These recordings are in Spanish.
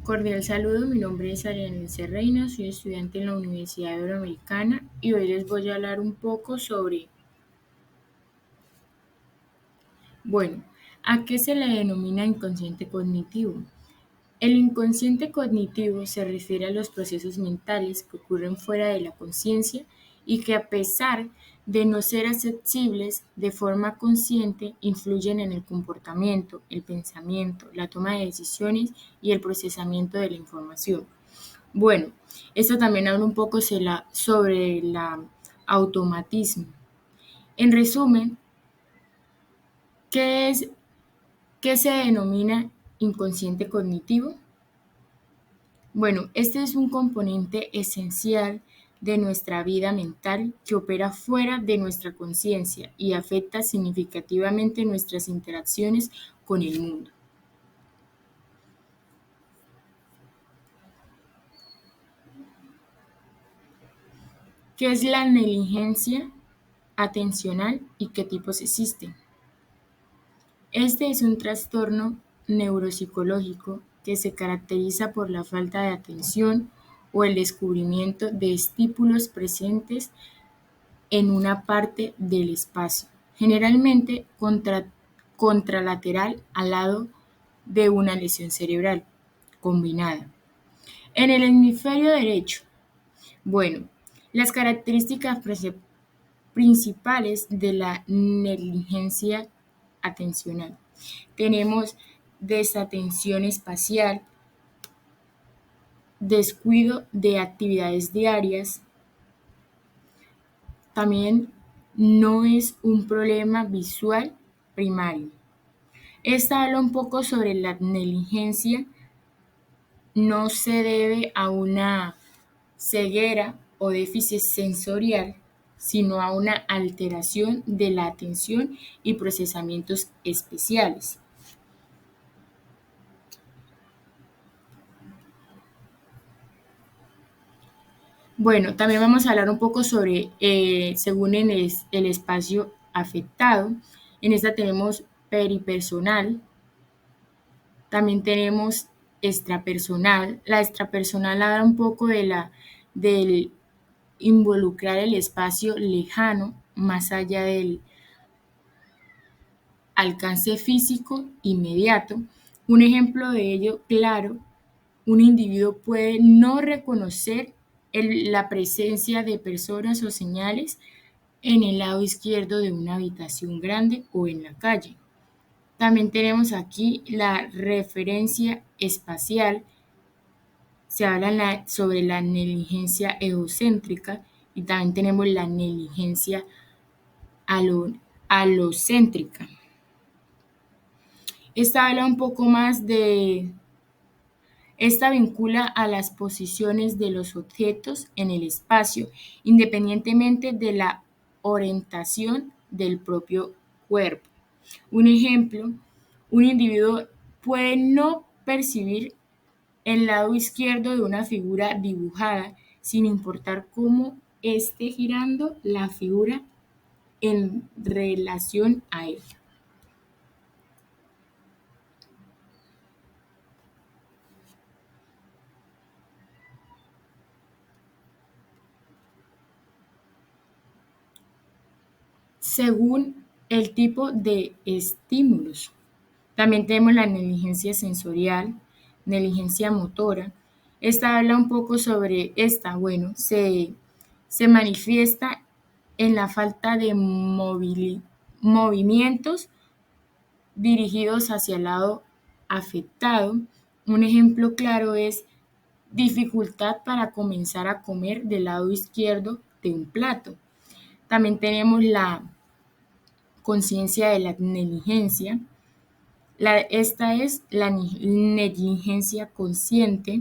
Cordial saludo, mi nombre es Arianelse Reina, soy estudiante en la Universidad Iberoamericana y hoy les voy a hablar un poco sobre, bueno, ¿a qué se le denomina inconsciente cognitivo? El inconsciente cognitivo se refiere a los procesos mentales que ocurren fuera de la conciencia y que a pesar de no ser accesibles de forma consciente, influyen en el comportamiento, el pensamiento, la toma de decisiones y el procesamiento de la información. Bueno, esto también habla un poco sobre la automatismo. En resumen, ¿qué es, qué se denomina inconsciente cognitivo? Bueno, este es un componente esencial de nuestra vida mental que opera fuera de nuestra conciencia y afecta significativamente nuestras interacciones con el mundo. ¿Qué es la negligencia atencional y qué tipos existen? Este es un trastorno neuropsicológico que se caracteriza por la falta de atención o el descubrimiento de estímulos presentes en una parte del espacio, generalmente contralateral al lado de una lesión cerebral combinada. En el hemisferio derecho, bueno, las características principales de la negligencia atencional. Tenemos desatención espacial, descuido de actividades diarias. También no es un problema visual primario. Esta habla un poco sobre la negligencia. No se debe a una ceguera o déficit sensorial, sino a una alteración de la atención y procesamientos especiales. Bueno, también vamos a hablar un poco sobre, según el espacio afectado. En esta tenemos peripersonal, también tenemos extrapersonal. La extrapersonal habla un poco del involucrar el espacio lejano, más allá del alcance físico inmediato. Un ejemplo de ello claro, un individuo puede no reconocer la presencia de personas o señales en el lado izquierdo de una habitación grande o en la calle. También tenemos aquí la referencia espacial. Se habla sobre la negligencia egocéntrica y también tenemos la negligencia alocéntrica. Esta habla un poco más de Esta vincula a las posiciones de los objetos en el espacio, independientemente de la orientación del propio cuerpo. Un ejemplo, un individuo puede no percibir el lado izquierdo de una figura dibujada, sin importar cómo esté girando la figura en relación a él. Según el tipo de estímulos. También tenemos la negligencia sensorial, negligencia motora. Esta habla un poco sobre bueno, se manifiesta en la falta de movimientos dirigidos hacia el lado afectado. Un ejemplo claro es dificultad para comenzar a comer del lado izquierdo de un plato. También tenemos la conciencia de la negligencia. Esta es la negligencia consciente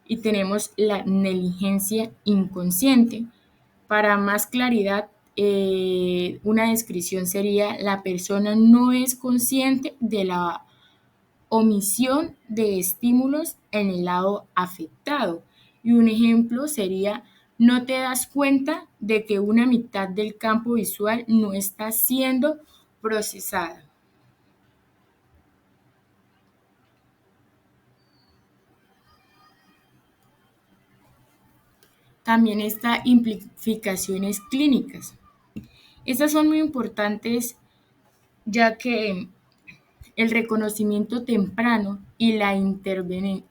y tenemos la negligencia inconsciente. Para más claridad, una descripción sería: la persona no es consciente de la omisión de estímulos en el lado afectado. Y un ejemplo sería: no te das cuenta de que una mitad del campo visual no está siendo procesada. También está implicaciones clínicas. Estas son muy importantes ya que el reconocimiento temprano y la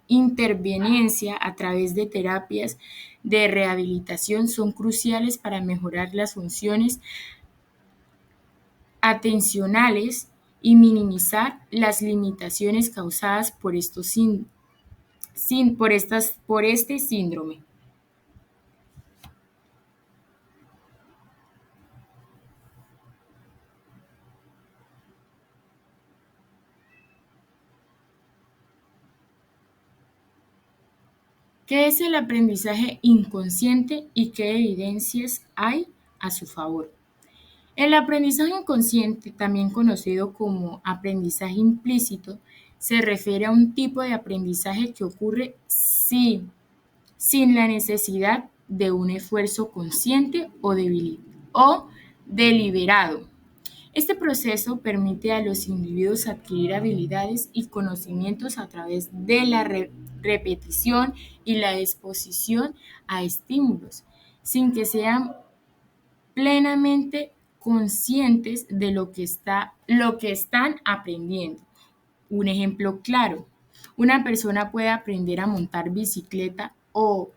interveniencia a través de terapias de rehabilitación son cruciales para mejorar las funciones atencionales y minimizar las limitaciones causadas por por este síndrome. ¿Qué es el aprendizaje inconsciente y qué evidencias hay a su favor? El aprendizaje inconsciente, también conocido como aprendizaje implícito, se refiere a un tipo de aprendizaje que ocurre sin la necesidad de un esfuerzo consciente o deliberado. Este proceso permite a los individuos adquirir habilidades y conocimientos a través de la repetición y la exposición a estímulos, sin que sean plenamente conscientes de lo que están aprendiendo. Un ejemplo claro, una persona puede aprender a montar bicicleta o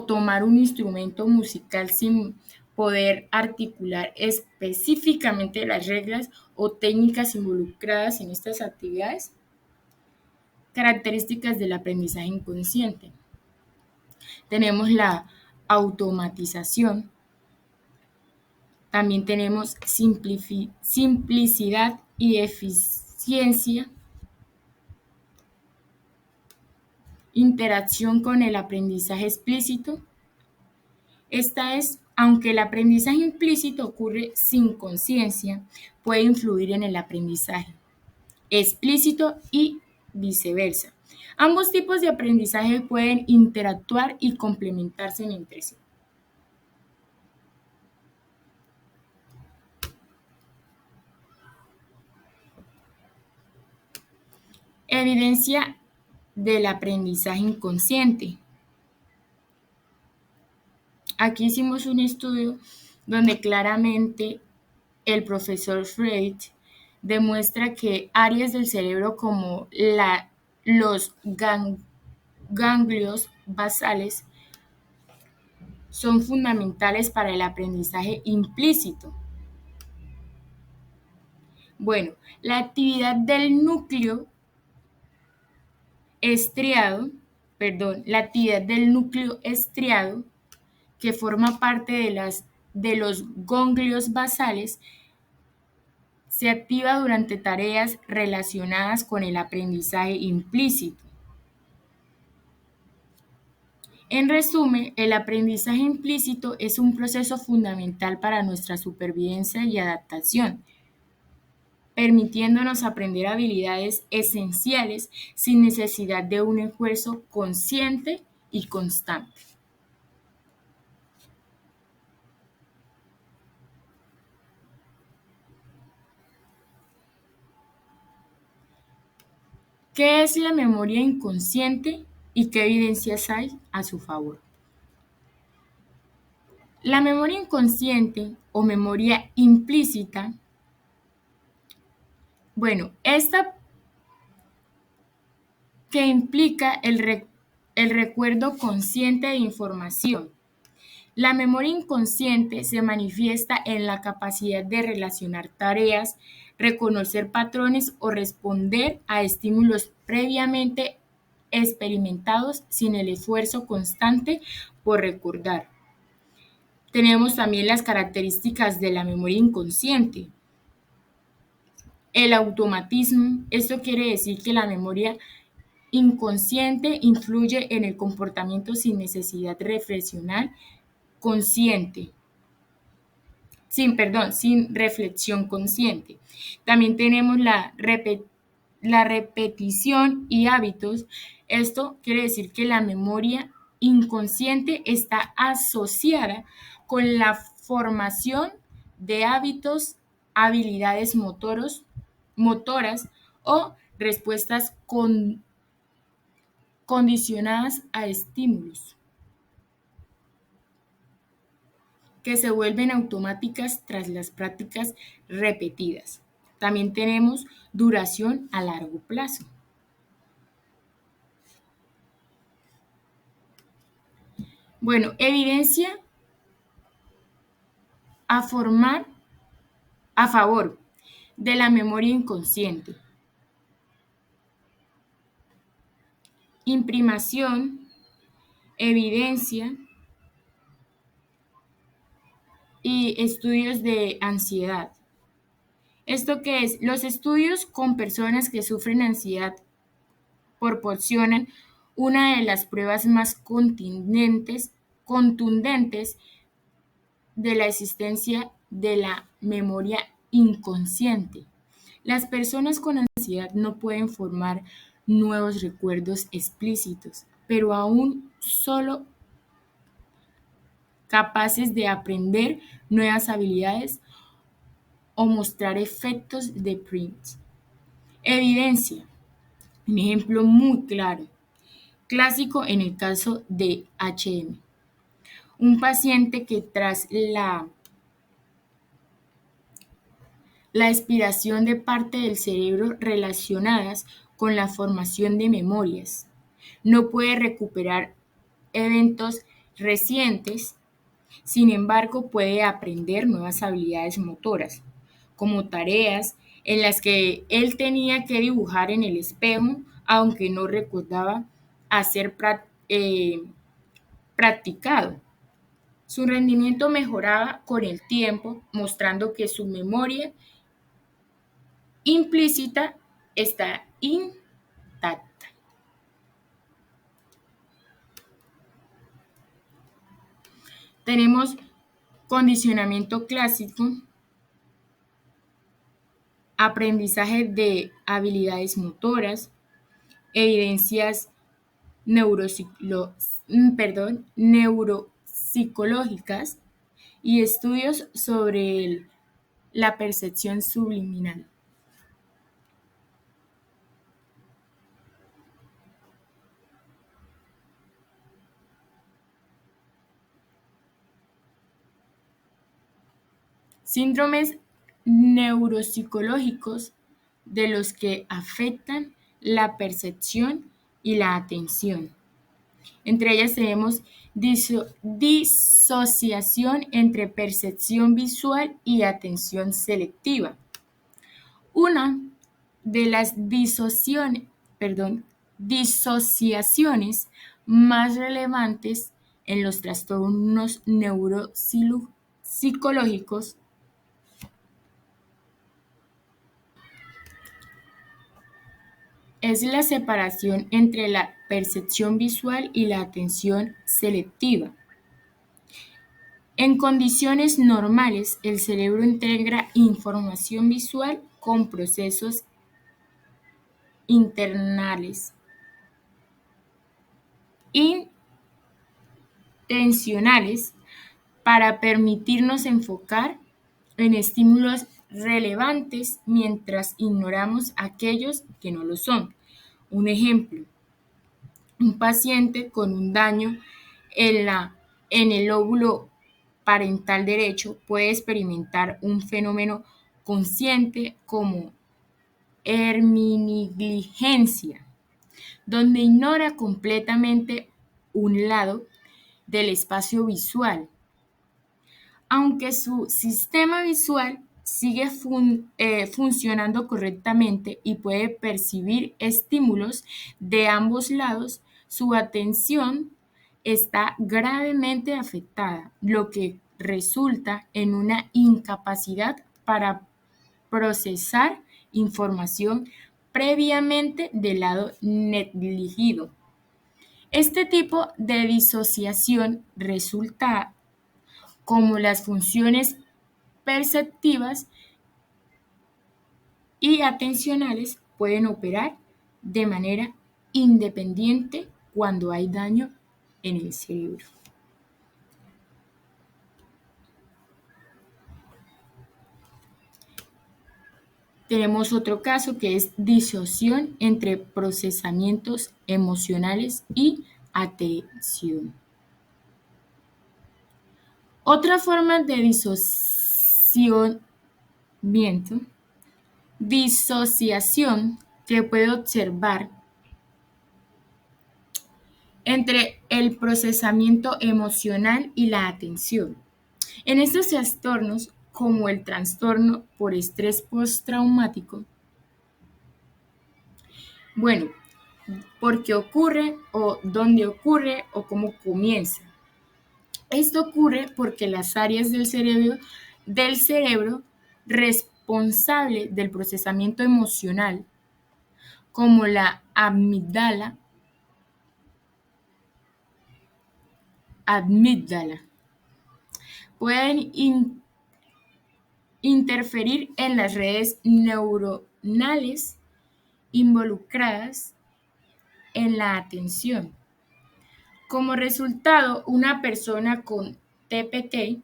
tomar un instrumento musical sin poder articular específicamente las reglas o técnicas involucradas en estas actividades. Características del aprendizaje inconsciente. Tenemos la automatización, también tenemos simplicidad y eficiencia, interacción con el aprendizaje explícito. Esta es, aunque el aprendizaje implícito ocurre sin conciencia, puede influir en el aprendizaje explícito y viceversa. Ambos tipos de aprendizaje pueden interactuar y complementarse entre sí. Evidencia del aprendizaje inconsciente. Aquí hicimos un estudio donde claramente el profesor Freud demuestra que áreas del cerebro como los ganglios basales son fundamentales para el aprendizaje implícito. Bueno, la actividad del núcleo estriado, la actividad del núcleo estriado que forma parte de los ganglios basales se activa durante tareas relacionadas con el aprendizaje implícito. En resumen, el aprendizaje implícito es un proceso fundamental para nuestra supervivencia y adaptación, permitiéndonos aprender habilidades esenciales sin necesidad de un esfuerzo consciente y constante. ¿Qué es la memoria inconsciente y qué evidencias hay a su favor? La memoria inconsciente o memoria implícita, esta que implica el recuerdo consciente de información. La memoria inconsciente se manifiesta en la capacidad de relacionar tareas, reconocer patrones o responder a estímulos previamente experimentados sin el esfuerzo constante por recordar. Tenemos también las características de la memoria inconsciente. El automatismo, esto quiere decir que la memoria inconsciente influye en el comportamiento sin necesidad reflexional consciente, sin reflexión consciente. También tenemos la repetición y hábitos. Esto quiere decir que la memoria inconsciente está asociada con la formación de hábitos, habilidades motoras o respuestas condicionadas a estímulos, que se vuelven automáticas tras las prácticas repetidas. También tenemos duración a largo plazo. Bueno, evidencia a formar a favor de la memoria inconsciente. Imprimación, evidencia y estudios de ansiedad. ¿Esto qué es? Los estudios con personas que sufren ansiedad proporcionan una de las pruebas más contundentes de la existencia de la memoria inconsciente. Las personas con ansiedad no pueden formar nuevos recuerdos explícitos, pero aún solo capaces de aprender nuevas habilidades o mostrar efectos de Prince. Evidencia. Un ejemplo muy claro, clásico en el caso de HM. Un paciente que tras la expiración de parte del cerebro relacionadas con la formación de memorias, no puede recuperar eventos recientes. Sin embargo, puede aprender nuevas habilidades motoras, como tareas en las que él tenía que dibujar en el espejo, aunque no recordaba hacer practicado. Su rendimiento mejoraba con el tiempo, mostrando que su memoria implícita está intacta. Tenemos condicionamiento clásico, aprendizaje de habilidades motoras, evidencias neuropsicológicas y estudios sobre la percepción subliminal. Síndromes neuropsicológicos de los que afectan la percepción y la atención. Entre ellas tenemos disociación entre percepción visual y atención selectiva. Una de las disociaciones más relevantes en los trastornos neuropsicológicos es la separación entre la percepción visual y la atención selectiva. En condiciones normales, el cerebro integra información visual con procesos internales intencionales para permitirnos enfocar en estímulos relevantes mientras ignoramos aquellos que no lo son. Un ejemplo, un paciente con un daño en el lóbulo parental derecho puede experimentar un fenómeno consciente como herminigligencia, donde ignora completamente un lado del espacio visual, aunque su sistema visual sigue funcionando correctamente y puede percibir estímulos de ambos lados, su atención está gravemente afectada, lo que resulta en una incapacidad para procesar información previamente del lado negligido. Este tipo de disociación resulta como las funciones perceptivas y atencionales pueden operar de manera independiente cuando hay daño en el cerebro. tenemos otro caso que es disociación entre procesamientos emocionales y atención. Otra forma de disociación que puede observar entre el procesamiento emocional y la atención. En estos trastornos, como el trastorno por estrés postraumático, bueno, por qué ocurre o dónde ocurre o cómo comienza. Esto ocurre porque las áreas del cerebro responsable del procesamiento emocional, como la amígdala pueden interferir en las redes neuronales involucradas en la atención. Como resultado, una persona con TPT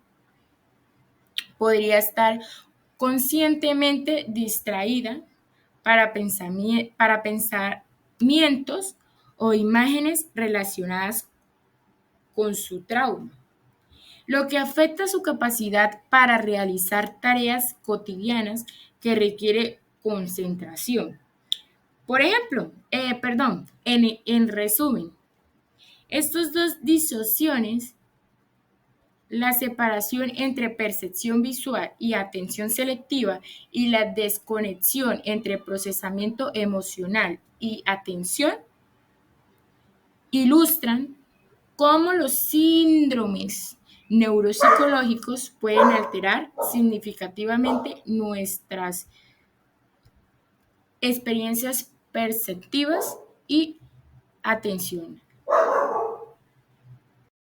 podría estar conscientemente distraída para pensamientos o imágenes relacionadas con su trauma, lo que afecta su capacidad para realizar tareas cotidianas que requiere concentración. Por ejemplo, en resumen, estos dos disociaciones, la separación entre percepción visual y atención selectiva y la desconexión entre procesamiento emocional y atención, ilustran cómo los síndromes neuropsicológicos pueden alterar significativamente nuestras experiencias perceptivas y atención.